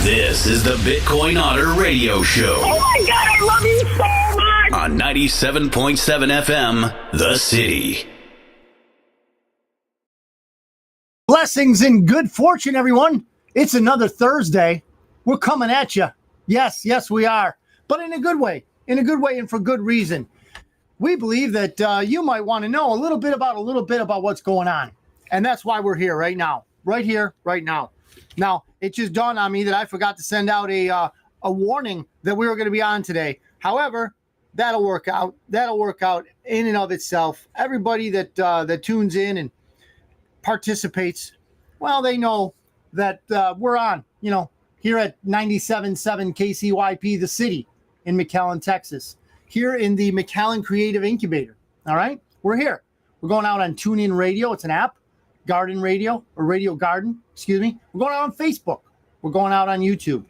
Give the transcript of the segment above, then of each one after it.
This is the Bitcoin Otter Radio Show. Oh my God, I love you so much! On 97.7 FM, The City. Blessings and good fortune, everyone. It's another Thursday. We're coming at you. Yes, we are. But in a good way. And for good reason. We believe that you might want to know a little bit about what's going on. And that's why we're here right now. Right here, right now. Now, it just dawned on me that I forgot to send out a warning that we were going to be on today. However, that'll work out. That'll work out in and of itself. Everybody that tunes in and participates, well, they know that we're on, here at 97.7 KCYP, The City in McAllen, Texas, here in the McAllen Creative Incubator. All right, we're here. We're going out on TuneIn Radio. It's an app. Garden Radio, or Radio Garden, excuse me. We're going out on Facebook. We're going out on YouTube.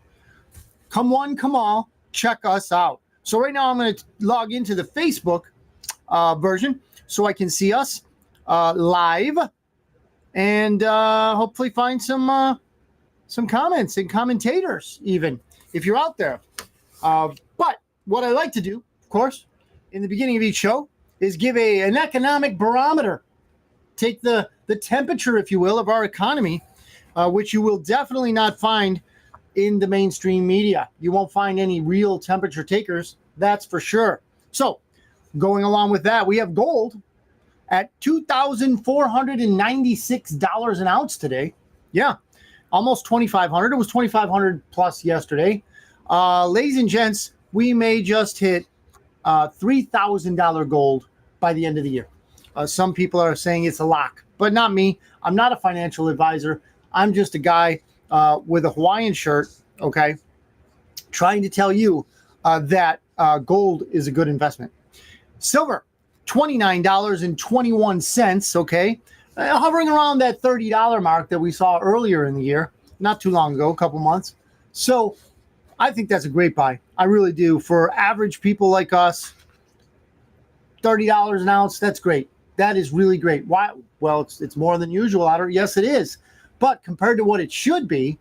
Come one, come all, check us out. So right now I'm going to log into the Facebook version so I can see us live and hopefully find some comments and commentators even, if you're out there. But what I like to do, of course, in the beginning of each show is give an economic barometer. Take the temperature, if you will, of our economy, which you will definitely not find in the mainstream media. You won't find any real temperature takers, that's for sure. So, going along with that, we have gold at $2,496 an ounce today. Yeah, almost $2,500. It was $2,500 plus yesterday. Ladies and gents, we may just hit $3,000 gold by the end of the year. Some people are saying it's a lock, but not me. I'm not a financial advisor. I'm just a guy with a Hawaiian shirt, okay, trying to tell you that gold is a good investment. Silver, $29.21, okay, hovering around that $30 mark that we saw earlier in the year, not too long ago, a couple months. So I think that's a great buy. I really do. For average people like us, $30 an ounce, that's great. That is really great. Why? Well, it's more than usual, Otter. Yes, it is. But compared to what it should be,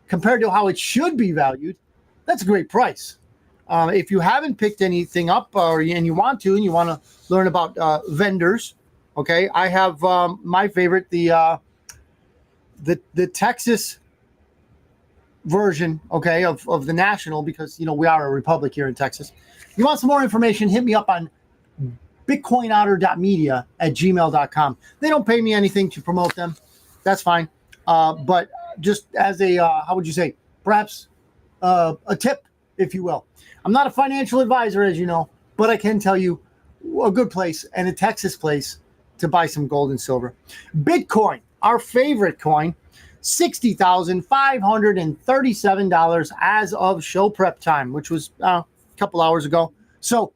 compared to how it should be valued, that's a great price. If you haven't picked anything up and you want to learn about vendors, okay, I have my favorite, the Texas version, okay, of the national, because, we are a republic here in Texas. If you want some more information, hit me up on bitcoinotter.media@gmail.com. They don't pay me anything to promote them. That's fine. But just as a, how would you say, perhaps a tip, if you will. I'm not a financial advisor, as you know, but I can tell you a good place and a Texas place to buy some gold and silver. Bitcoin, our favorite coin, $60,537 as of show prep time, which was a couple hours ago. So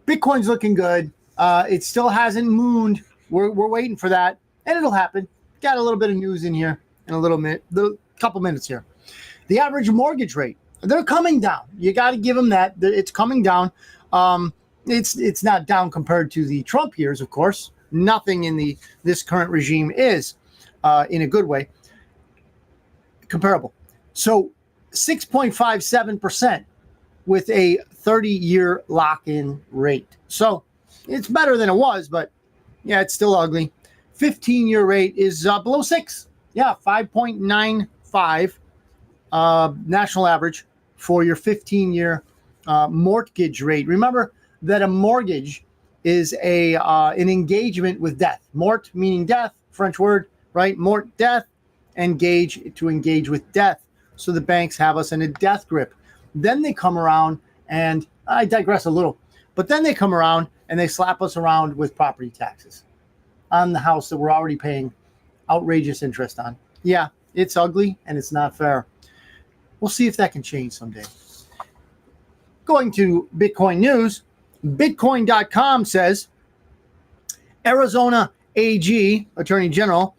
Bitcoin's looking good. It still hasn't mooned. We're waiting for that, and it'll happen. Got a little bit of news in here in a couple minutes here. The average mortgage rate, they're coming down. You got to give them that. It's coming down. It's not down compared to the Trump years, of course. Nothing in this current regime is, in a good way, comparable. So 6.57%. with a 30-year lock-in rate. So it's better than it was, but yeah, it's still ugly. 15-year rate is below 6. Yeah, 5.95 national average for your 15-year mortgage rate. Remember that a mortgage is an engagement with death. Mort meaning death, French word, right? Mort, death, engage, to engage with death. So the banks have us in a death grip. Then they come around, and I digress a little, but then they come around and they slap us around with property taxes on the house that we're already paying outrageous interest on. Yeah, it's ugly and it's not fair. We'll see if that can change someday. Going to Bitcoin news, Bitcoin.com says Arizona AG, Attorney General,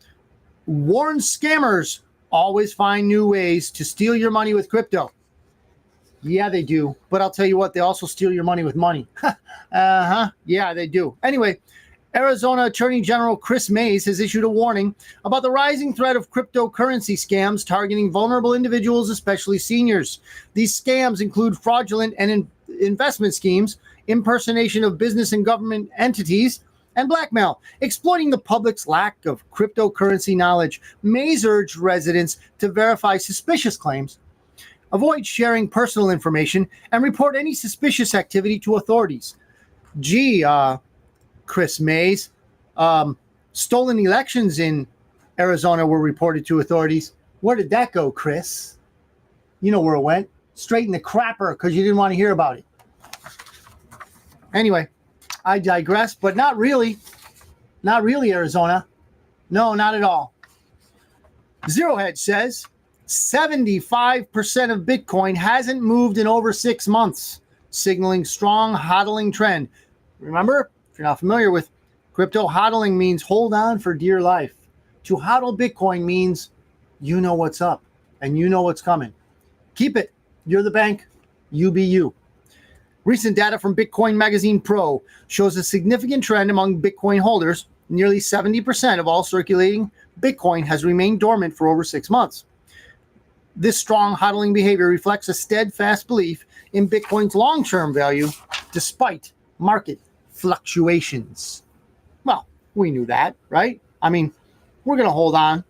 warns scammers always find new ways to steal your money with crypto. Yeah, they do. But I'll tell you what, they also steal your money with money. Yeah, they do. Anyway, Arizona Attorney General Chris Mays has issued a warning about the rising threat of cryptocurrency scams targeting vulnerable individuals, especially seniors. These scams include fraudulent and investment schemes, impersonation of business and government entities, and blackmail, exploiting the public's lack of cryptocurrency knowledge. Mays urged residents to verify suspicious claims, avoid sharing personal information, and report any suspicious activity to authorities. Chris Mays, stolen elections in Arizona were reported to authorities. Where did that go, Chris? You know where it went. Straight in the crapper because you didn't want to hear about it. Anyway, I digress, but not really. Not really, Arizona. No, not at all. Zero Hedge says 75% of Bitcoin hasn't moved in over 6 months, signaling strong hodling trend. Remember, if you're not familiar with crypto, hodling means hold on for dear life. To hodl Bitcoin means you know what's up and you know what's coming. Keep it. You're the bank. You be you. Recent data from Bitcoin Magazine Pro shows a significant trend among Bitcoin holders. Nearly 70% of all circulating Bitcoin has remained dormant for over 6 months. This strong hodling behavior reflects a steadfast belief in Bitcoin's long-term value despite market fluctuations. Well, we knew that, right? I mean, we're going to hold on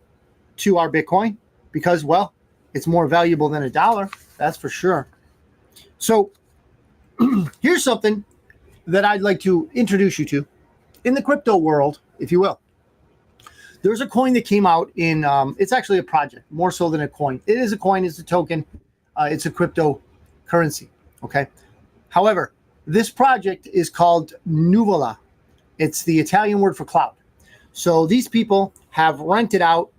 to our Bitcoin because, well, it's more valuable than $1. That's for sure. So here's something that I'd like to introduce you to in the crypto world, if you will. There's a coin that came out in, it's actually a project, more so than a coin. It is a coin, it's a token, it's a cryptocurrency, okay? However, this project is called Nuvola. It's the Italian word for cloud. So these people have rented out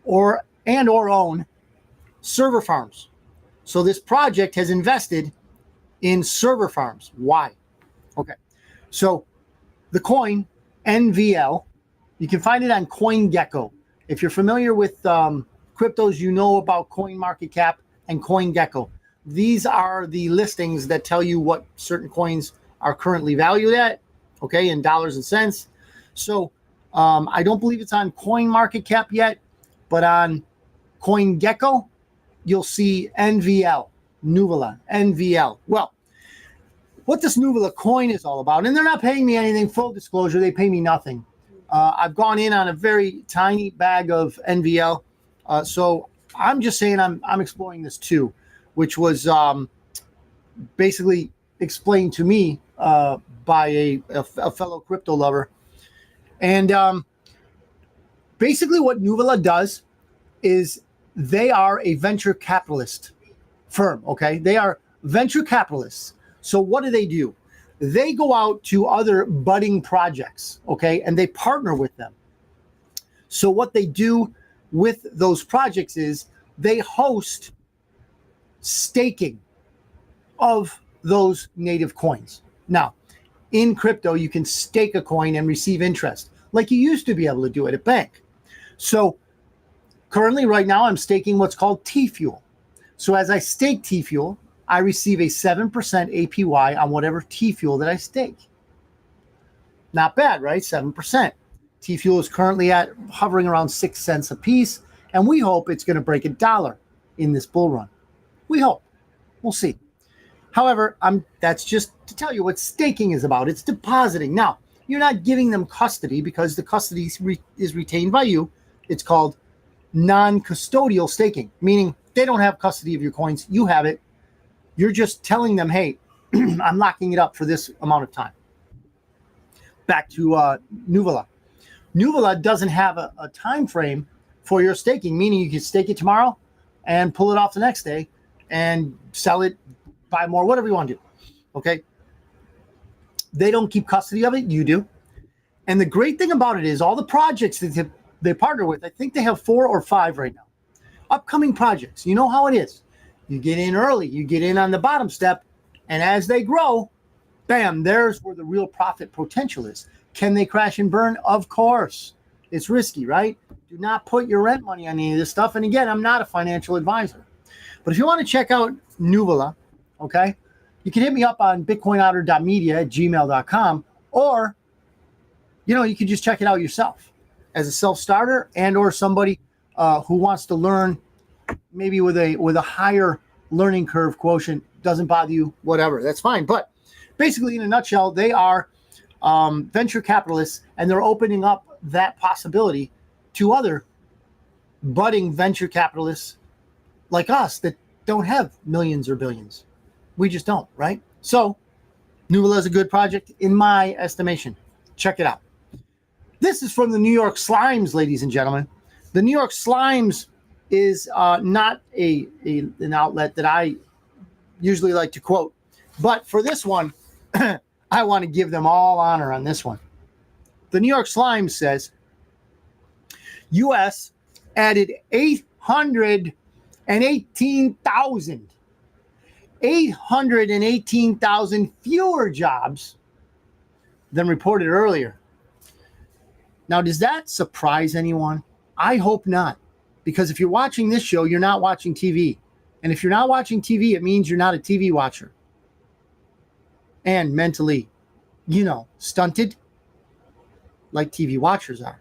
or own server farms. So this project has invested in server farms. Why? Okay. So the coin, NVL, you can find it on CoinGecko. If you're familiar with cryptos, you know about CoinMarketCap and CoinGecko. These are the listings that tell you what certain coins are currently valued at, okay, in dollars and cents. So I don't believe it's on CoinMarketCap yet, but on CoinGecko, you'll see NVL, Nuvola, NVL. Well, what this Nuvola coin is all about, and they're not paying me anything, full disclosure, they pay me nothing. I've gone in on a very tiny bag of NVL, so I'm just saying I'm exploring this too, which was basically explained to me by a fellow crypto lover. And basically what Nuvola does is they are a venture capitalist firm, okay? They are venture capitalists. So what do? They go out to other budding projects, okay? And they partner with them. So what they do with those projects is they host staking of those native coins. Now, in crypto, you can stake a coin and receive interest like you used to be able to do at a bank. So currently right now, I'm staking what's called T-Fuel. So as I stake T-Fuel, I receive a 7% APY on whatever T-Fuel that I stake. Not bad, right? 7%. T-Fuel is currently hovering around 6 cents a piece, and we hope it's going to break $1 in this bull run. We hope. We'll see. However, that's just to tell you what staking is about. It's depositing. Now, you're not giving them custody because the custody is retained by you. It's called non-custodial staking, meaning they don't have custody of your coins. You have it. You're just telling them, hey, I'm locking it up for this amount of time. Back to Nuvola. Nuvola doesn't have a time frame for your staking, meaning you can stake it tomorrow and pull it off the next day and sell it, buy more, whatever you want to do. Okay? They don't keep custody of it. You do. And the great thing about it is all the projects that they partner with, I think they have 4 or 5 right now. Upcoming projects. You know how it is. You get in early. You get in on the bottom step. And as they grow, bam, there's where the real profit potential is. Can they crash and burn? Of course. It's risky, right? Do not put your rent money on any of this stuff. And again, I'm not a financial advisor. But if you want to check out Nuvola, okay, you can hit me up on bitcoinotter.media@gmail.com, or you can just check it out yourself as a self-starter and or somebody who wants to learn maybe with a higher learning curve quotient. Doesn't bother you, whatever, that's fine. But basically, in a nutshell, they are venture capitalists, and they're opening up that possibility to other budding venture capitalists like us that don't have millions or billions. We just don't, right? So Nuvula is a good project in my estimation. Check it out. This is from the New York Slimes, ladies and gentlemen. The New York Slimes is not an outlet that I usually like to quote, but for this one, I want to give them all honor on this one. The New York Slimes says, U.S. added 818,000 fewer jobs than reported earlier. Now, does that surprise anyone? I hope not, because if you're watching this show, you're not watching TV. And if you're not watching TV, it means you're not a TV watcher. And mentally, stunted like TV watchers are.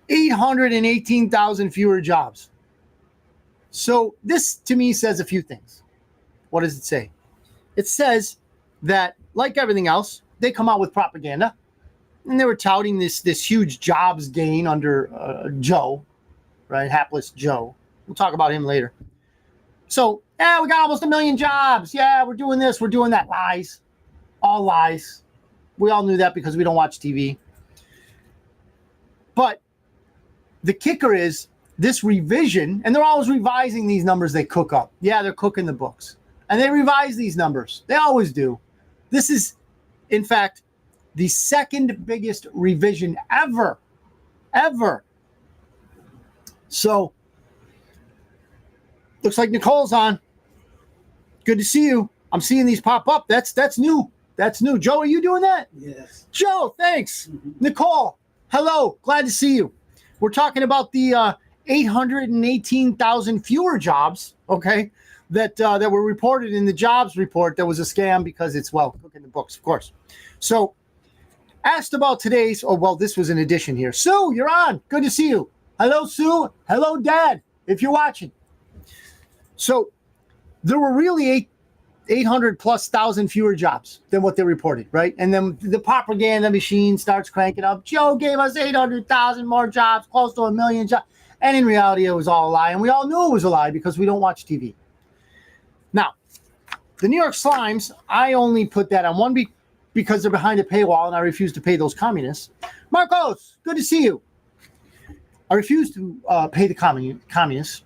818,000 fewer jobs. So this, to me, says a few things. What does it say? It says that, like everything else, they come out with propaganda. And they were touting this huge jobs gain under Joe, right? Hapless Joe. We'll talk about him later. So, we got almost 1 million jobs. Yeah, we're doing this, we're doing that. Lies. All lies. We all knew that because we don't watch TV. But the kicker is this revision, and they're always revising these numbers they cook up. Yeah, they're cooking the books. And they revise these numbers. They always do. This is, in fact, the second biggest revision ever. So, looks like Nicole's on. Good to see you. I'm seeing these pop up. That's new. That's new. Joe, are you doing that? Yes. Joe, thanks. Mm-hmm. Nicole, hello. Glad to see you. We're talking about the 818,000 fewer jobs, okay, that were reported in the jobs report. That was a scam because it's, cooking the books, of course. So, asked about today's, this was an addition here. Sue, you're on. Good to see you. Hello, Sue. Hello, Dad, if you're watching. So there were really 800,000+ fewer jobs than what they reported, right? And then the propaganda machine starts cranking up. Joe gave us 800,000 more jobs, close to 1 million jobs. And in reality, it was all a lie. And we all knew it was a lie because we don't watch TV. Now, the New York Slimes, I only put that on one because they're behind a paywall and I refuse to pay those communists. Marcos, good to see you. I refuse to pay the communists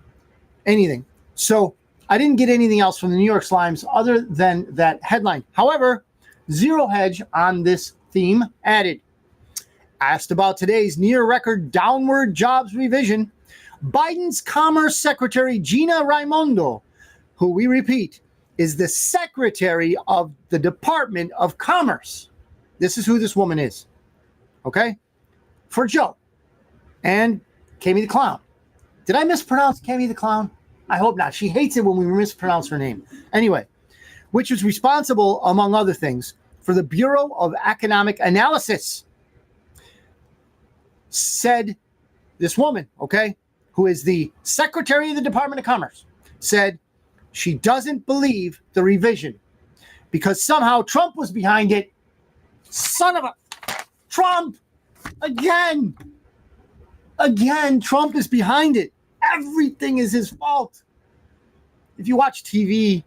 anything. So I didn't get anything else from the New York Slimes other than that headline. However, Zero Hedge on this theme added, asked about today's near record downward jobs revision, Biden's Commerce Secretary Gina Raimondo, who we repeat is the Secretary of the Department of Commerce. This is who this woman is. Okay? For Joe and Cammy the Clown. Did I mispronounce Cammy the Clown? I hope not. She hates it when we mispronounce her name. Anyway, which was responsible, among other things, for the Bureau of Economic Analysis. Said this woman, okay, who is the Secretary of the Department of Commerce, said she doesn't believe the revision because somehow Trump was behind it. Son of a Trump! Again, Trump is behind it. Everything is his fault. If you watch TV,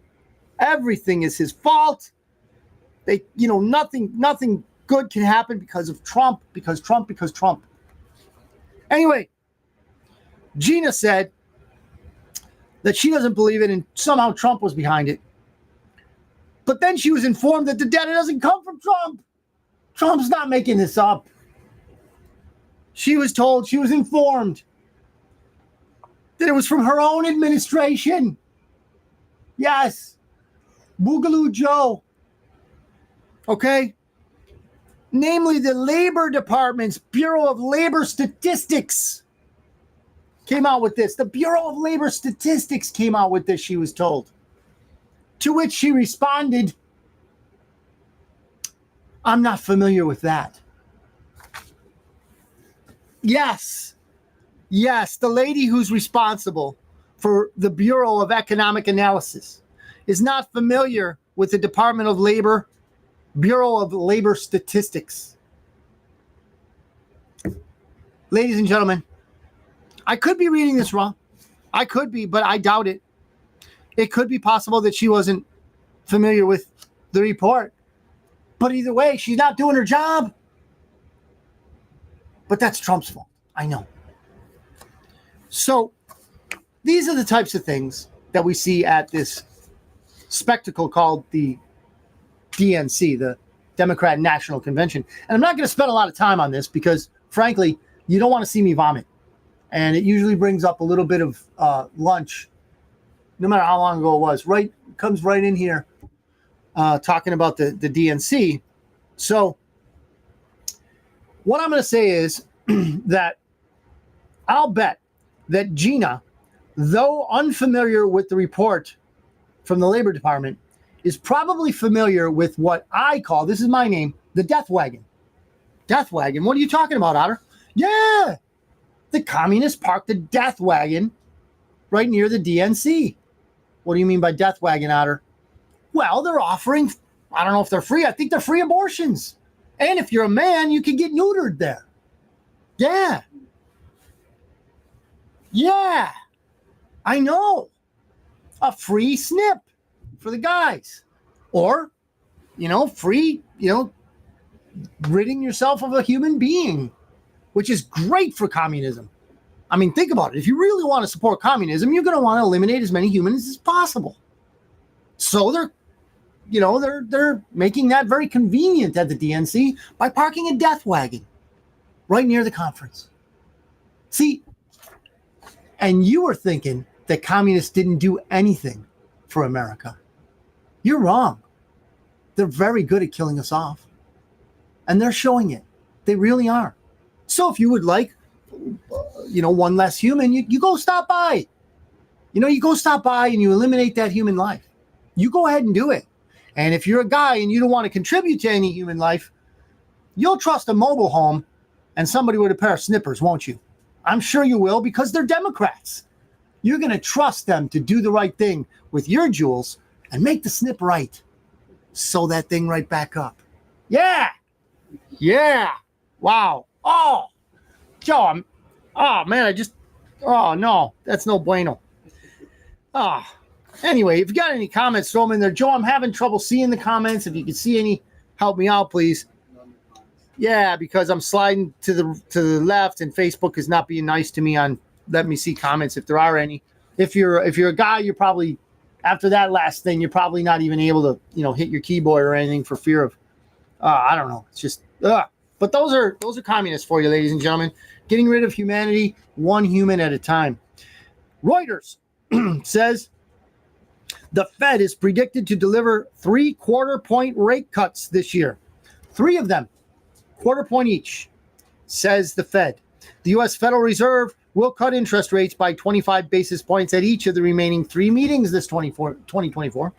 everything is his fault. Nothing good can happen because of Trump, because Trump. Anyway, Gina said that she doesn't believe it and somehow Trump was behind it. But then she was informed that the data doesn't come from Trump. Trump's not making this up. She was informed that it was from her own administration. Yes. Boogaloo Joe. Okay? Namely, the Labor Department's Bureau of Labor Statistics came out with this. The Bureau of Labor Statistics came out with this, she was told. To which she responded, I'm not familiar with that. Yes, the lady who's responsible for the Bureau of Economic Analysis is not familiar with the Department of Labor, Bureau of Labor Statistics. Ladies and gentlemen, I could be reading this wrong. I could be, but I doubt it. It could be possible that she wasn't familiar with the report. But either way, she's not doing her job. But that's Trump's fault. I know. So these are the types of things that we see at this spectacle called the DNC, the Democrat National Convention. And I'm not going to spend a lot of time on this because, frankly, you don't want to see me vomit. And it usually brings up a little bit of lunch, no matter how long ago it was. Comes right in here talking about the DNC. So what I'm going to say is that I'll bet that Gina, though unfamiliar with the report from the Labor Department, is probably familiar with what I call, this is my name, the death wagon. Death wagon? What are you talking about, Otter? Yeah, the communists parked the death wagon right near the DNC. What do you mean by death wagon, Otter? Well, they're offering, I don't know if they're free. I think they're free abortions. And if you're a man, you can get neutered there. Yeah. Yeah. I know. A free snip for the guys. Or, free, ridding yourself of a human being, which is great for communism. I mean, think about it. If you really want to support communism, you're going to want to eliminate as many humans as possible. So they're making that very convenient at the DNC by parking a death wagon right near the conference. See, and you were thinking that communists didn't do anything for America. You're wrong. They're very good at killing us off. And they're showing it. They really are. So if you would like, one less human, you go stop by. You go stop by and you eliminate that human life. You go ahead and do it. And if you're a guy and you don't want to contribute to any human life, you'll trust a mobile home and somebody with a pair of snippers, won't you? I'm sure you will, because they're Democrats. You're going to trust them to do the right thing with your jewels and make the snip right. Sew that thing right back up. Yeah. Yeah. Wow. Oh, Joe, no, that's no bueno. Anyway, if you got any comments, throw them in there. Joe, I'm having trouble seeing the comments. If you can see any, help me out, please. Yeah, because I'm sliding to the left, and Facebook is not being nice to me on letting me see comments if there are any. If you're a guy, you're probably, after that last thing, you're probably not even able to hit your keyboard or anything for fear of I don't know. It's just But those are communists for you, ladies and gentlemen. Getting rid of humanity one human at a time. Reuters says the Fed is predicted to deliver 3 quarter-point rate cuts this year. 3 of them, quarter point each, says the Fed. The U.S. Federal Reserve will cut interest rates by 25 basis points at each of the remaining 3 meetings this 2024.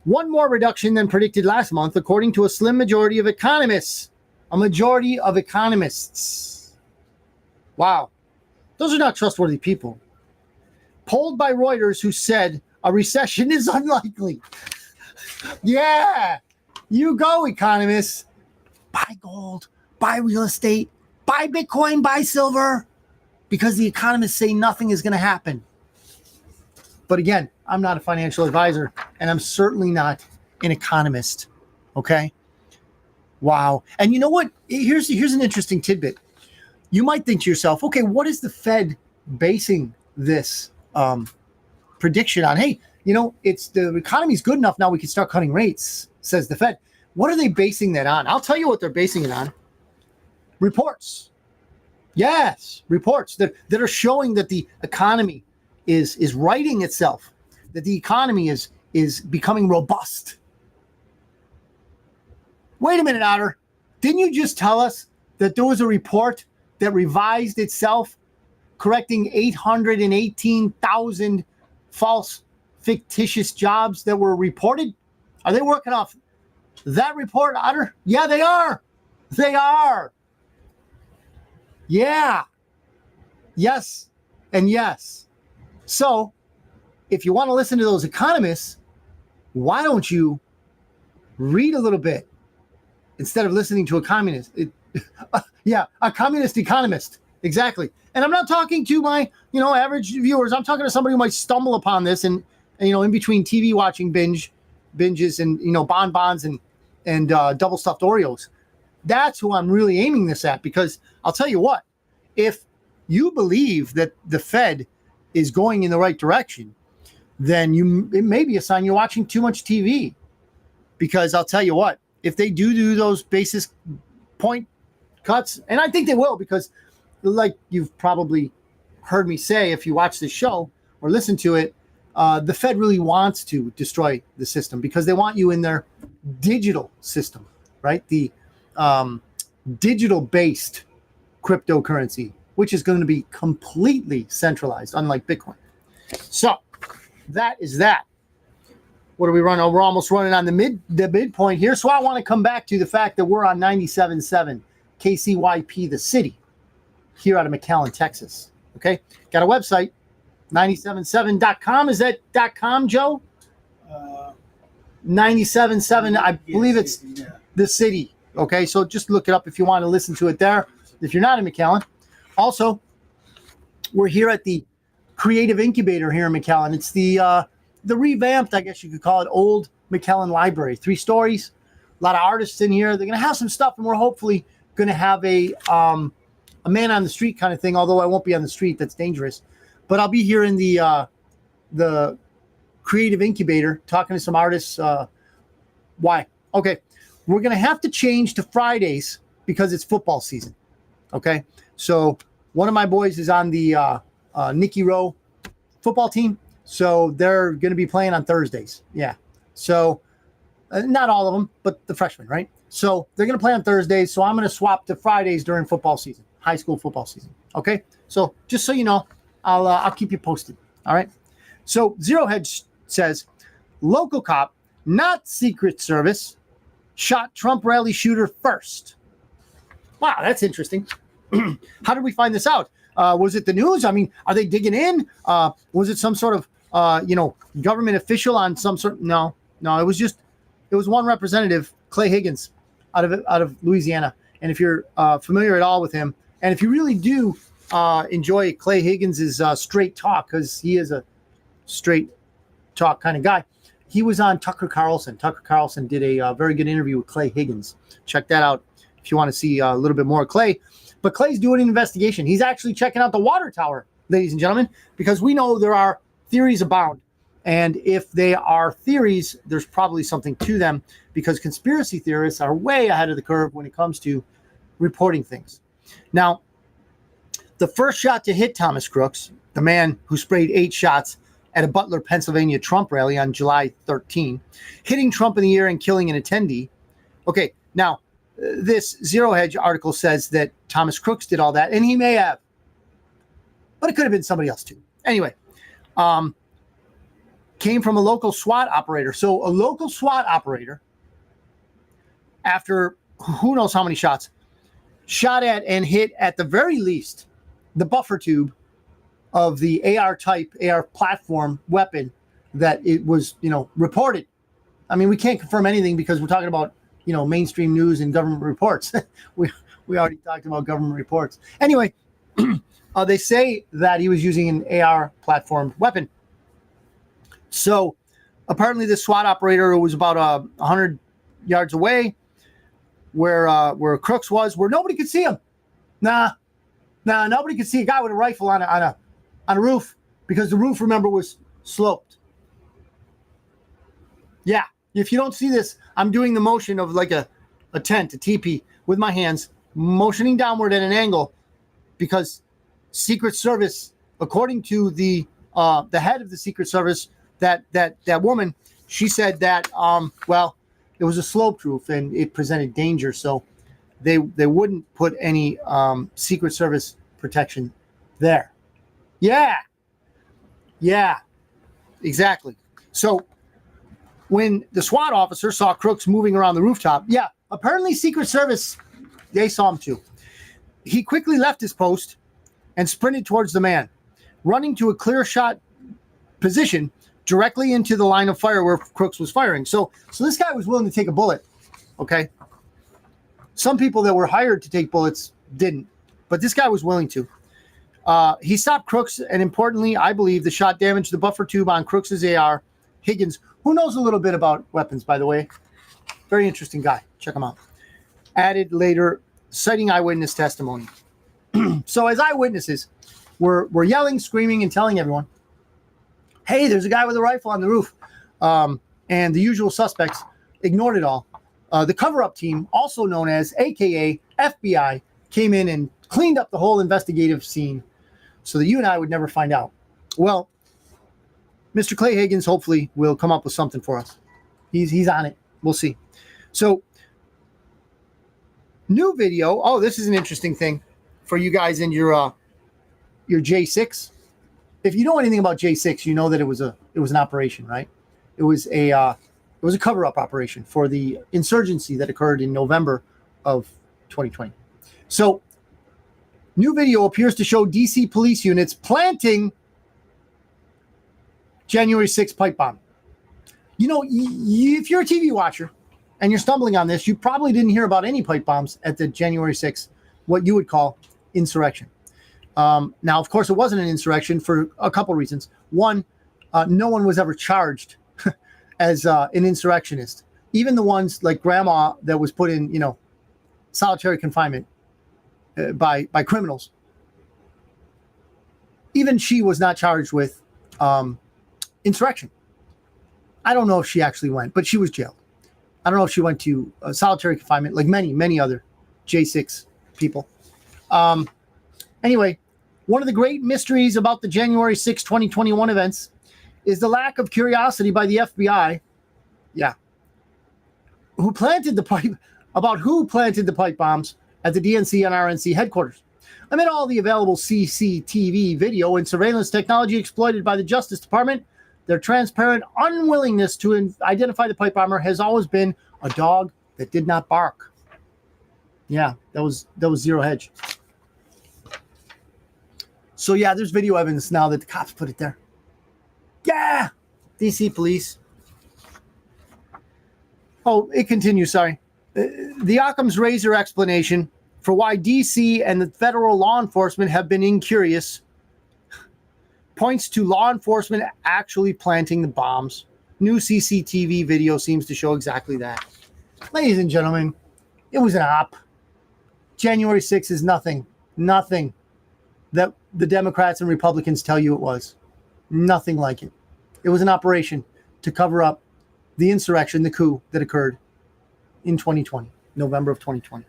One more reduction than predicted last month, according to a slim majority of economists. A majority of economists. Wow. Those are not trustworthy people. Polled by Reuters, who said a recession is unlikely. Yeah. You go, economists. Buy gold, buy real estate, buy Bitcoin, buy silver, because the economists say nothing is going to happen. But again, I'm not a financial advisor, and I'm certainly not an economist. Okay? Wow. And you know what? Here's an interesting tidbit. You might think to yourself, okay, what is the Fed basing this prediction on? Hey, it's the economy's good enough now we can start cutting rates, says the Fed. What are they basing that on? I'll tell you what they're basing it on. Reports. Yes, reports that are showing that the economy is righting itself, that the economy is becoming robust. Wait a minute, Otter. Didn't you just tell us that there was a report that revised itself, correcting 818,000 false, fictitious jobs that were reported? Are they working off that report, Otter? Yeah, they are. They are. Yeah. Yes and yes. So if you want to listen to those economists, why don't you read a little bit instead of listening to a communist? A communist economist. Exactly. And I'm not talking to my, average viewers. I'm talking to somebody who might stumble upon this and in between TV watching binges and, bonbons and double stuffed Oreos. That's who I'm really aiming this at, because I'll tell you what, if you believe that the Fed is going in the right direction, then it may be a sign you're watching too much TV. Because I'll tell you what, if they do those basis point cuts, and I think they will, because like you've probably heard me say, if you watch this show or listen to it, the Fed really wants to destroy the system because they want you in their digital system, right? The digital-based cryptocurrency, which is going to be completely centralized, unlike Bitcoin. So that is that. What do we run? Oh, we're almost running on the midpoint here. So I want to come back to the fact that we're on 97.7 KCYP, the city, here out of McAllen, Texas. Okay. Got a website, 977.com. Is that .com, Joe? 97.7. I believe it's the city. Okay. So just look it up if you want to listen to it there, if you're not in McAllen. Also, we're here at the Creative Incubator here in McAllen. It's the revamped, I guess you could call it, old McAllen Library. 3 stories, a lot of artists in here. They're going to have some stuff, and we're hopefully going to have a man on the street kind of thing, although I won't be on the street. That's dangerous. But I'll be here in the Creative Incubator talking to some artists. Why? Okay. We're going to have to change to Fridays because it's football season. Okay. So one of my boys is on the Nicky Rowe football team. So they're going to be playing on Thursdays. Yeah. So not all of them, but the freshmen, right? So they're going to play on Thursdays. So I'm going to swap to Fridays during football season, high school football season. Okay. So just so you know, I'll keep you posted. All right. So Zero Hedge says local cop, not Secret Service, shot Trump rally shooter first. Wow. That's interesting. How did we find this out? Was it the news? I mean, are they digging in? Was it some sort of, government official on some sort? No, it was one representative, Clay Higgins, out of Louisiana. And if you're familiar at all with him, and if you really do enjoy Clay Higgins' straight talk, because he is a straight talk kind of guy, he was on Tucker Carlson. Tucker Carlson did a very good interview with Clay Higgins. Check that out if you want to see a little bit more of Clay. But Clay's doing an investigation. He's actually checking out the water tower, ladies and gentlemen, because we know there are theories abound. And if they are theories, there's probably something to them, because conspiracy theorists are way ahead of the curve when it comes to reporting things. Now, the first shot to hit Thomas Crooks, the man who sprayed 8 shots at a Butler, Pennsylvania Trump rally on July 13, hitting Trump in the ear and killing an attendee. Okay, now, this Zero Hedge article says that Thomas Crooks did all that, and he may have, but it could have been somebody else too. Anyway, came from a local SWAT operator. So a local SWAT operator, after who knows how many shots, shot at and hit at the very least the buffer tube of the AR platform weapon that it was, reported. I mean, we can't confirm anything because we're talking about, mainstream news and government reports. we already talked about government reports. Anyway, they say that he was using an AR platform weapon. So apparently the SWAT operator was about 100 yards away where Crooks was, where nobody could see him. Nah, nobody could see a guy with a rifle on a roof, because the roof, remember, was sloped. Yeah. If you don't see this, I'm doing the motion of like a tent, a teepee, with my hands, motioning downward at an angle, because Secret Service, according to the head of the Secret Service, that woman, she said that it was a sloped roof and it presented danger, so they wouldn't put any Secret Service protection there. Yeah, exactly. So when the SWAT officer saw Crooks moving around the rooftop. Yeah, apparently Secret Service, they saw him too. He quickly left his post and sprinted towards the man, running to a clear shot position directly into the line of fire where Crooks was firing. So this guy was willing to take a bullet, okay? Some people that were hired to take bullets didn't, but this guy was willing to. He stopped Crooks, and importantly, I believe the shot damaged the buffer tube on Crooks' AR. Higgins, who knows a little bit about weapons, by the way. Very interesting guy. Check him out. Added later, citing eyewitness testimony. So as eyewitnesses, we're yelling, screaming, and telling everyone, hey, there's a guy with a rifle on the roof. And the usual suspects ignored it all. The cover-up team, also known as AKA FBI, came in and cleaned up the whole investigative scene so that you and I would never find out. Well, Mr. Clay Higgins hopefully will come up with something for us. He's on it. We'll see. So, new video. Oh, this is an interesting thing for you guys in your J6. If you know anything about J6, you know that it was an operation, right? It was a cover-up operation for the insurgency that occurred in November of 2020. So, new video appears to show DC police units planting January 6th pipe bomb. You know, if you're a TV watcher and you're stumbling on this, you probably didn't hear about any pipe bombs at the January 6th, what you would call insurrection. Now, of course, it wasn't an insurrection for a couple reasons. One, no one was ever charged as an insurrectionist. Even the ones like Grandma that was put in, solitary confinement by criminals. Even she was not charged with insurrection. I don't know if she actually went, but she was jailed. I don't know if she went to solitary confinement like many other J6 people. Anyway, one of the great mysteries about the January 6, 2021 events is the lack of curiosity by the FBI. Yeah. Who planted the pipe bombs at the DNC and RNC headquarters. Amid all the available CCTV video and surveillance technology exploited by the Justice Department, their transparent unwillingness to identify the pipe bomber has always been a dog that did not bark. Yeah, that was zero hedge. So yeah, there's video evidence now that the cops put it there. Yeah, DC police. Oh, it continues, sorry. The Occam's razor explanation for why DC and the federal law enforcement have been incurious points to law enforcement actually planting the bombs. New CCTV video seems to show exactly that. Ladies and gentlemen, it was an op. January 6th is nothing that the Democrats and Republicans tell you it was. Nothing like it. It was an operation to cover up the insurrection, the coup that occurred in 2020, November of 2020.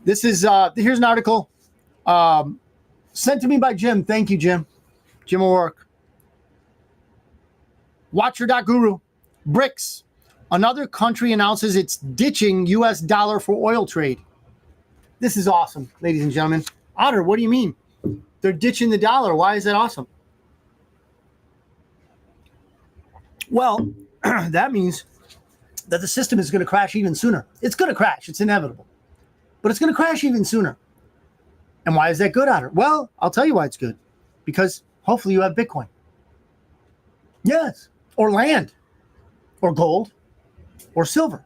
This is, here's an article sent to me by Jim. Thank you, Jim. Jim O'Rourke. Watcher.guru. BRICS. Another country announces it's ditching U.S. dollar for oil trade. This is awesome, ladies and gentlemen. Otter, what do you mean? They're ditching the dollar. Why is that awesome? Well, that means that the system is going to crash even sooner. It's going to crash. It's inevitable. But it's going to crash even sooner. And why is that good, Otter? Well, I'll tell you why it's good. Because hopefully you have Bitcoin. Yes. Or land. Or gold. Or silver.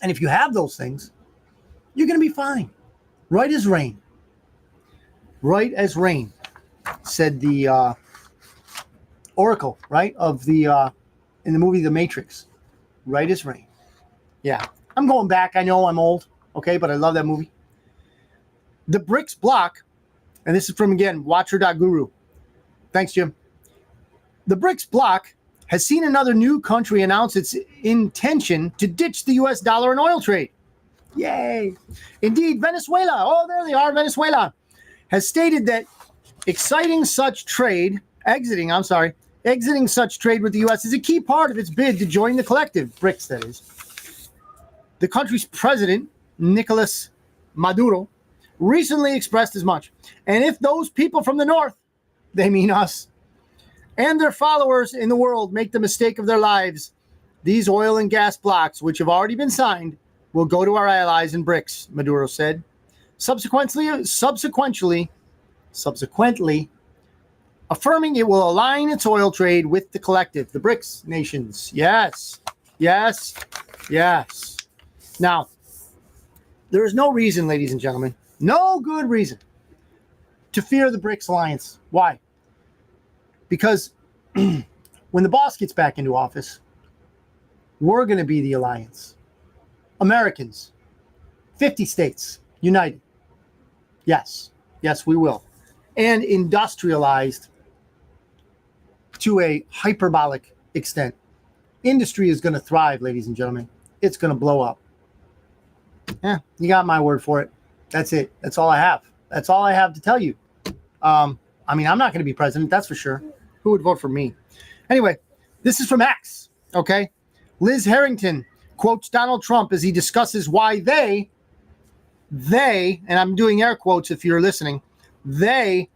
And if you have those things, you're going to be fine. Right as rain. Right as rain, said the Oracle, right? Of the in the movie The Matrix. Right as rain. Yeah. I'm going back. I know I'm old, okay, but I love that movie. The BRICS bloc, and this is from, again, Watcher.guru. Thanks, Jim. The BRICS bloc has seen another new country announce its intention to ditch the U.S. dollar and oil trade. Yay. Indeed, Venezuela, oh, there they are, Venezuela, has stated that exiting such trade with the U.S. is a key part of its bid to join the collective, BRICS, that is. The country's president, Nicolas Maduro, recently expressed as much. And if those people from the north, they mean us, and their followers in the world make the mistake of their lives, these oil and gas blocks, which have already been signed, will go to our allies in BRICS, Maduro said. Subsequently, affirming it will align its oil trade with the collective, the BRICS nations. Yes. Now, there is no reason, ladies and gentlemen, no good reason to fear the BRICS alliance. Why? Because when the boss gets back into office, we're going to be the alliance. Americans, 50 states, united. Yes, we will. And industrialized to a hyperbolic extent. Industry is going to thrive, ladies and gentlemen. It's going to blow up. Yeah, you got my word for it. That's it. That's all I have. That's all I have to tell you. I'm not going to be president, that's for sure. Who would vote for me? Anyway, this is from X, okay? Liz Harrington quotes Donald Trump as he discusses why they, and I'm doing air quotes if you're listening, they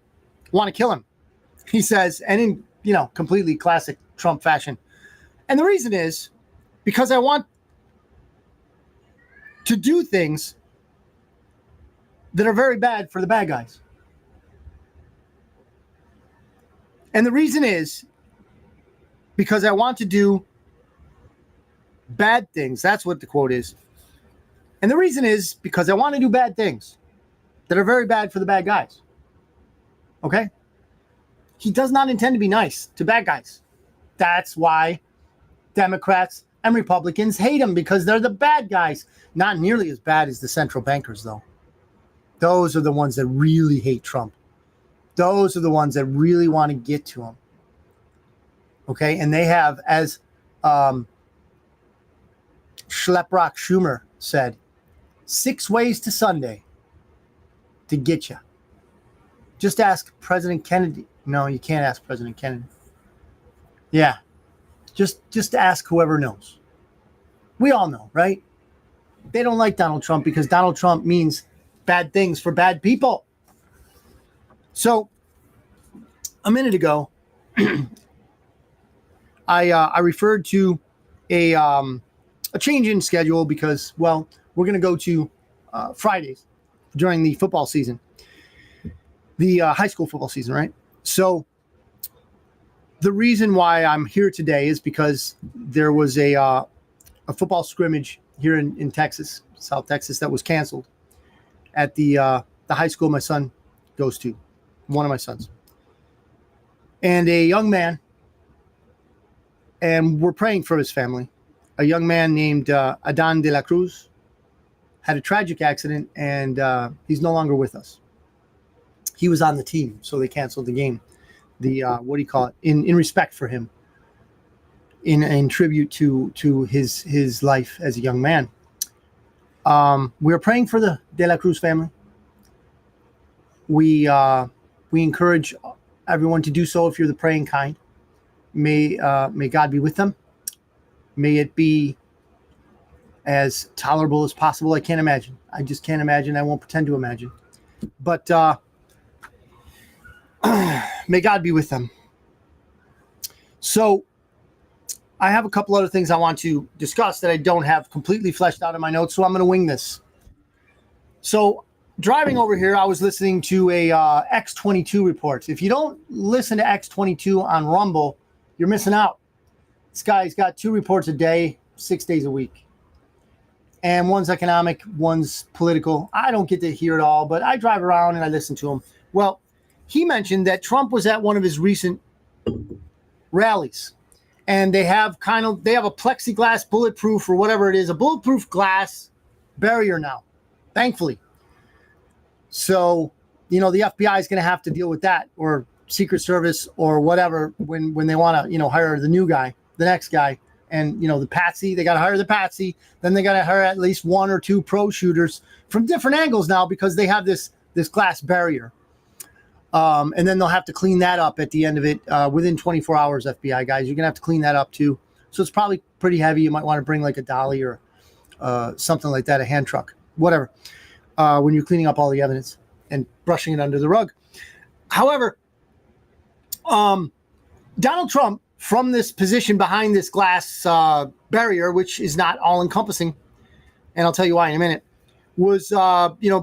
want to kill him. He says, and in, completely classic Trump fashion. And the reason is because I want to do things that are very bad for the bad guys. And the reason is because I want to do bad things. That's what the quote is. And the reason is because I want to do bad things that are very bad for the bad guys. Okay? He does not intend to be nice to bad guys. That's why Democrats and Republicans hate him, because they're the bad guys. Not nearly as bad as the central bankers, though. Those are the ones that really hate Trump. Those are the ones that really want to get to him. Okay? And they have, as Schleprock Schumer said, 6 ways to Sunday to get you. Just ask President Kennedy. No, you can't ask President Kennedy. Yeah. Just ask whoever knows. We all know, right? They don't like Donald Trump because Donald Trump means bad things for bad people. So, a minute ago, I referred to a change in schedule because, well, we're going to go to Fridays during the football season, the high school football season, right? So, the reason why I'm here today is because there was a football scrimmage here in Texas, South Texas, that was canceled at the high school my son goes to, one of my sons. And a young man, and we're praying for his family, a young man named Adan de la Cruz had a tragic accident, and he's no longer with us. He was on the team, so they canceled the game. The in respect for him, in tribute to his life as a young man. We're praying for the De La Cruz family. We encourage everyone to do so if you're the praying kind. May God be with them. May it be as tolerable as possible. I can't imagine. I just can't imagine. I won't pretend to imagine. But may God be with them. So I have a couple other things I want to discuss that I don't have completely fleshed out in my notes, so I'm going to wing this. So driving over here, I was listening to a X22 report. If you don't listen to X22 on Rumble, you're missing out. This guy's got 2 reports a day, 6 days a week. And one's economic, one's political. I don't get to hear it all, but I drive around and I listen to him. Well, he mentioned that Trump was at one of his recent rallies, and they have a plexiglass bulletproof, or whatever it is, a bulletproof glass barrier now, thankfully. So, the FBI is going to have to deal with that, or Secret Service, or whatever, when they want to, hire the new guy, the next guy. And, the patsy, they got to hire the patsy. Then they got to hire at least 1 or 2 pro shooters from different angles now, because they have this glass barrier. And then they'll have to clean that up at the end of it within 24 hours, FBI guys. You're going to have to clean that up too. So it's probably pretty heavy. You might want to bring like a dolly or something like that, a hand truck, whatever, when you're cleaning up all the evidence and brushing it under the rug. However, Donald Trump, from this position behind this glass barrier, which is not all-encompassing, and I'll tell you why in a minute, was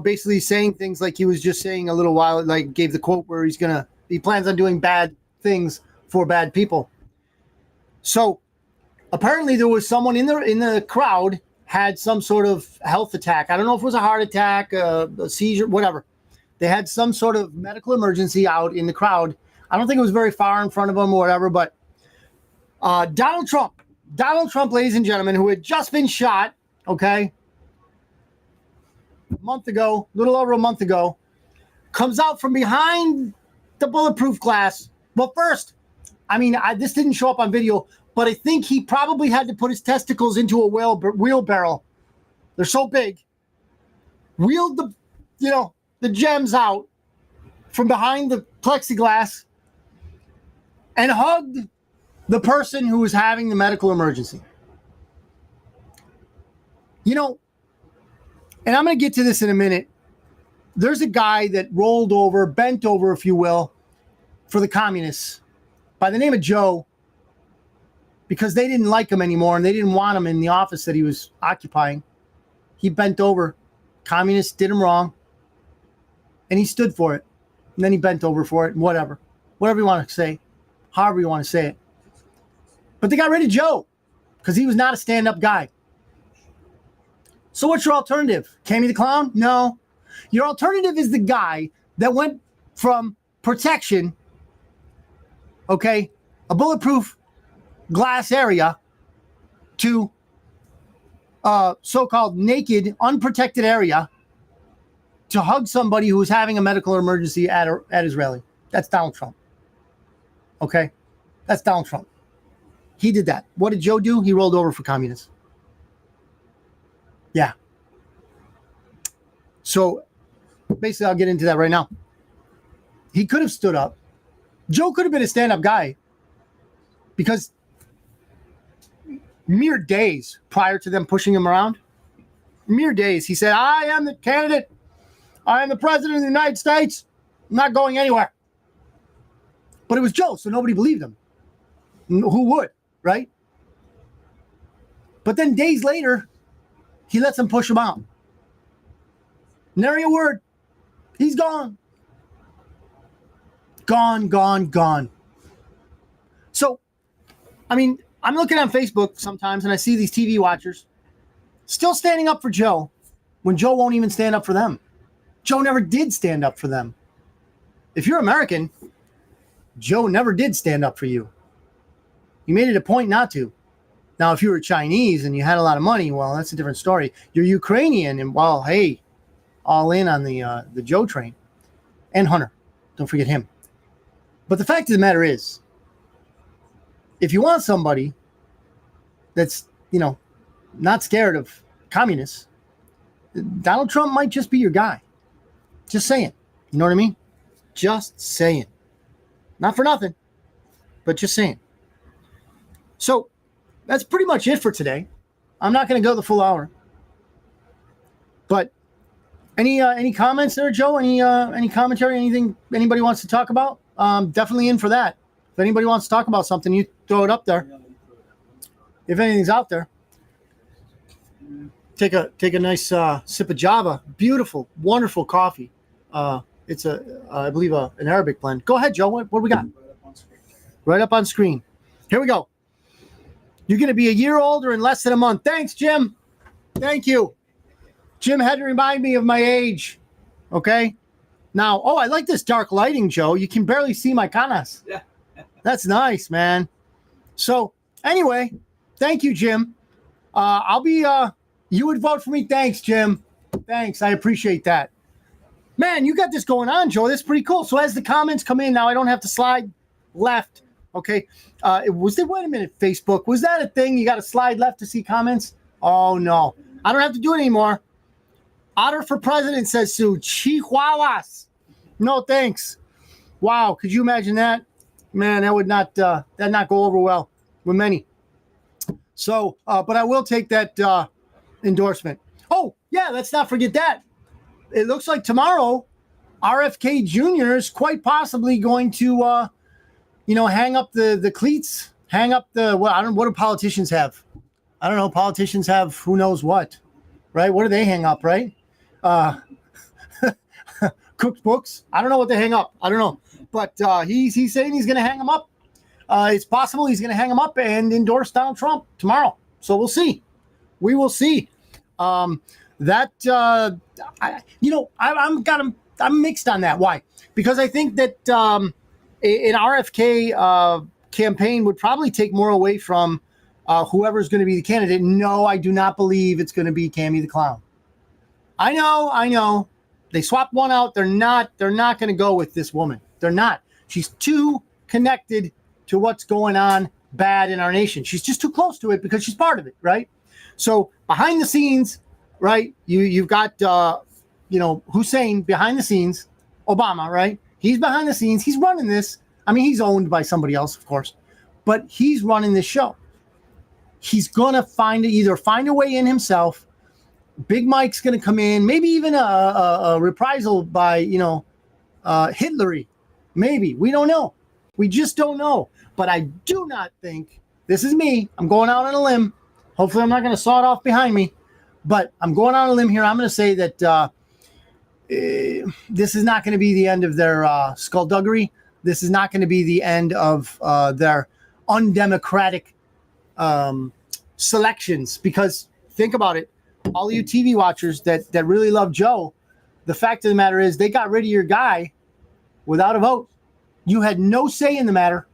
basically saying things like he was just saying a little while, like gave the quote where he plans on doing bad things for bad people. So apparently there was someone in the crowd had some sort of health attack. I don't know if it was a heart attack, a seizure, whatever. They had some sort of medical emergency out in the crowd. I don't think it was very far in front of them or whatever, but Donald Trump, ladies and gentlemen, who had just been shot, okay, a little over a month ago, comes out from behind the bulletproof glass. Well, first, this didn't show up on video, but I think he probably had to put his testicles into a wheelbarrow. They're so big. Wheeled the gems out from behind the plexiglass and hugged the person who was having the medical emergency. And I'm going to get to this in a minute. There's a guy that bent over, if you will, for the communists by the name of Joe, because they didn't like him anymore and they didn't want him in the office that he was occupying. He bent over. Communists did him wrong. And he stood for it. And then he bent over for it, and whatever you want to say, however you want to say it. But they got rid of Joe because he was not a stand-up guy. So what's your alternative? Cammy the Clown? No. Your alternative is the guy that went from protection, okay, a bulletproof glass area, to so-called naked, unprotected area to hug somebody who was having a medical emergency at his rally. That's Donald Trump. Okay? That's Donald Trump. He did that. What did Joe do? He rolled over for communists. Yeah. So basically, I'll get into that right now. He could have stood up. Joe could have been a stand-up guy because mere days prior to them pushing him around, he said, I am the candidate. I am the president of the United States. I'm not going anywhere. But it was Joe, so nobody believed him. Who would, right? But then days later, he lets them push him out. Nary a word. He's gone. Gone. So, I'm looking on Facebook sometimes and I see these TV watchers still standing up for Joe when Joe won't even stand up for them. Joe never did stand up for them. If you're American, Joe never did stand up for you. He made it a point not to. Now, if you were Chinese and you had a lot of money, well, that's a different story. You're Ukrainian and, well, hey, all in on the Joe train. And Hunter. Don't forget him. But the fact of the matter is, if you want somebody that's, not scared of communists, Donald Trump might just be your guy. Just saying. You know what I mean? Just saying. Not for nothing, but just saying. So that's pretty much it for today. I'm not going to go the full hour. But any comments there, Joe? Any commentary? Anything anybody wants to talk about? Definitely in for that. If anybody wants to talk about something, you throw it up there. If anything's out there, take a nice sip of Java. Beautiful, wonderful coffee. It's I believe an Arabic blend. Go ahead, Joe. What do we got? Right up on screen. Here we go. You're going to be a year older in less than a month. Thanks, Jim. Thank you. Jim had to remind me of my age. Okay. Now, I like this dark lighting, Joe. You can barely see my canas. Yeah. That's nice, man. So anyway, thank you, Jim. I'll be, you would vote for me. Thanks, Jim. Thanks. I appreciate that. Man, you got this going on, Joe. That's pretty cool. So as the comments come in now, I don't have to slide left. Okay. Wait a minute, Facebook. Was that a thing? You got to slide left to see comments? Oh, no. I don't have to do it anymore. Otter for president, says Sue. Chihuahuas. No, thanks. Wow. Could you imagine that? Man, that would not go over well with many. So, but I will take that endorsement. Oh, yeah, let's not forget that. It looks like tomorrow, RFK Jr. is quite possibly going to hang up the cleats, hang up what do politicians have? I don't know. Politicians have who knows what, right? What do they hang up, right? Cooked books. I don't know what they hang up. I don't know. But he's saying he's going to hang them up. It's possible he's going to hang them up and endorse Donald Trump tomorrow. So we'll see. We will see. I'm mixed on that. Why? Because I think that an RFK campaign would probably take more away from whoever's going to be the candidate. No, I do not believe it's going to be Cammie the Clown. I know. They swapped one out. They're not going to go with this woman. They're not. She's too connected to what's going on bad in our nation. She's just too close to it because she's part of it, right? So behind the scenes, right? You've got Hussein behind the scenes, Obama, right? He's behind the scenes. He's running this. I mean, he's owned by somebody else, of course, but he's running this show. He's gonna find a way in himself. Big Mike's gonna come in, maybe even a reprisal by Hitlery, maybe. We don't know. We just don't know. But I do not think, this is me, I'm going out on a limb. Hopefully I'm not going to saw it off behind me, but I'm going on a limb here. I'm going to say that this is not going to be the end of their skullduggery. This is not going to be the end of their undemocratic selections. Because think about it, all you TV watchers that really love Joe, the fact of the matter is they got rid of your guy without a vote. You had no say in the matter.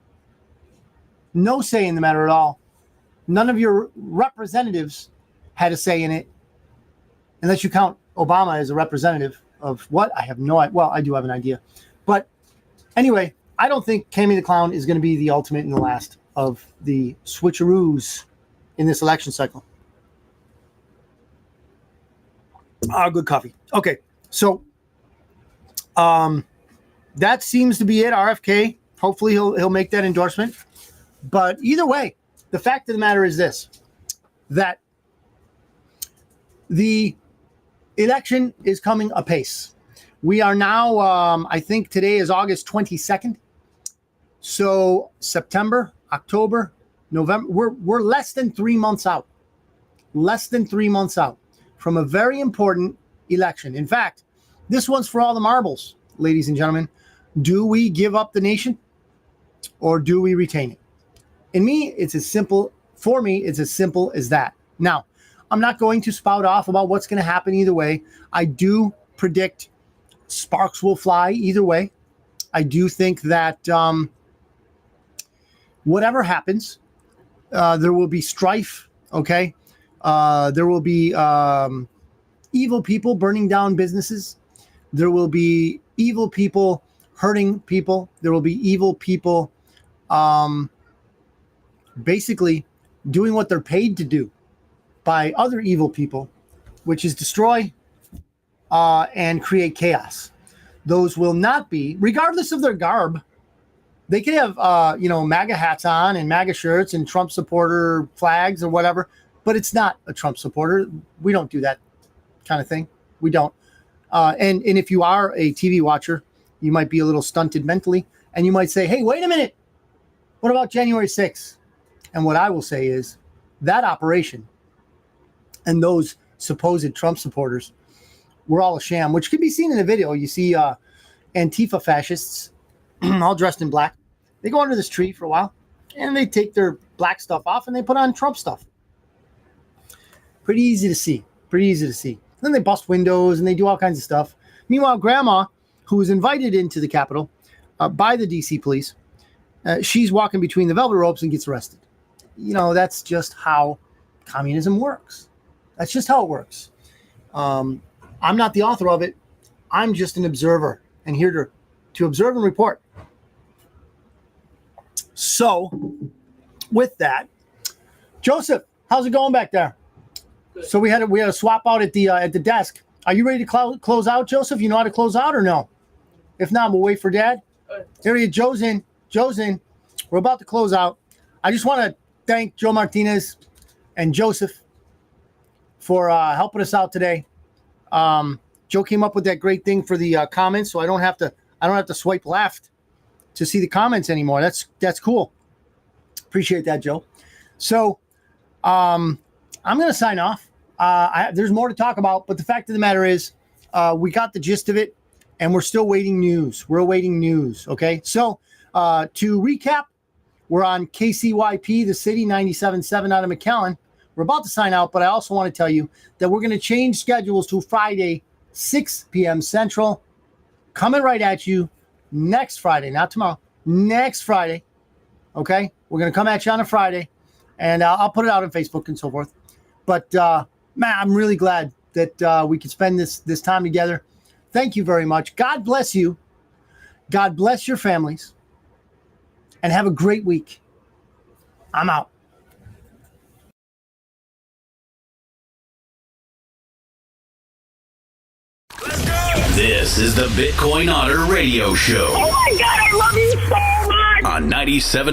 No say in the matter at all. None of your representatives had a say in it, unless you count Obama as a representative of what? I have no idea. Well, I do have an idea. But anyway, I don't think Cammie the Clown is going to be the ultimate and the last of the switcheroos in this election cycle. Good coffee. Okay, so that seems to be it. RFK. Hopefully he'll make that endorsement. But either way, the fact of the matter is this, that the election is coming apace. We are now, I think today is August 22nd. So September, October, November, we're less than 3 months out. Less than 3 months out from a very important election. In fact, this one's for all the marbles, ladies and gentlemen. Do we give up the nation or do we retain it? For me, it's as simple as that. Now, I'm not going to spout off about what's going to happen either way. I do predict sparks will fly either way. I do think that whatever happens, there will be strife, okay? There will be evil people burning down businesses. There will be evil people hurting people. There will be evil people basically doing what they're paid to do by other evil people, which is destroy and create chaos. Those will not be, regardless of their garb. They could have, MAGA hats on and MAGA shirts and Trump supporter flags or whatever, but it's not a Trump supporter. We don't do that kind of thing. We don't. And if you are a TV watcher, you might be a little stunted mentally, and you might say, hey, wait a minute. What about January 6th? And what I will say is that operation and those supposed Trump supporters were all a sham, which can be seen in the video. You see Antifa fascists all dressed in black. They go under this tree for a while and they take their black stuff off and they put on Trump stuff. Pretty easy to see. Then they bust windows and they do all kinds of stuff. Meanwhile, Grandma, who was invited into the Capitol by the DC police, she's walking between the velvet ropes and gets arrested. That's just how communism works. That's just how it works. I'm not the author of it. I'm just an observer and here to observe and report. So, with that, Joseph, how's it going back there? Good. So we had a swap out at the desk. Are you ready to close out, Joseph? You know how to close out or no? If not, we'll wait for Dad. Here he is. Joe's in. We're about to close out. I just want to thank Joe Martinez and Joseph for helping us out today. Joe came up with that great thing for the comments, so I don't have to swipe left to see the comments anymore. That's cool. Appreciate that, Joe. So I'm going to sign off. There's more to talk about, but the fact of the matter is we got the gist of it, and we're still waiting news. We're awaiting news, okay? So to recap, we're on KCYP, the city, 97.7 out of McAllen. We're about to sign out, but I also want to tell you that we're going to change schedules to Friday, 6 p.m. Central. Coming right at you next Friday, not tomorrow, next Friday, okay? We're going to come at you on a Friday, and I'll put it out on Facebook and so forth. But, man, I'm really glad that we could spend this time together. Thank you very much. God bless you. God bless your families. And have a great week. I'm out. This is the Bitcoin Otter Radio Show Oh my God, I love you so much. on 97.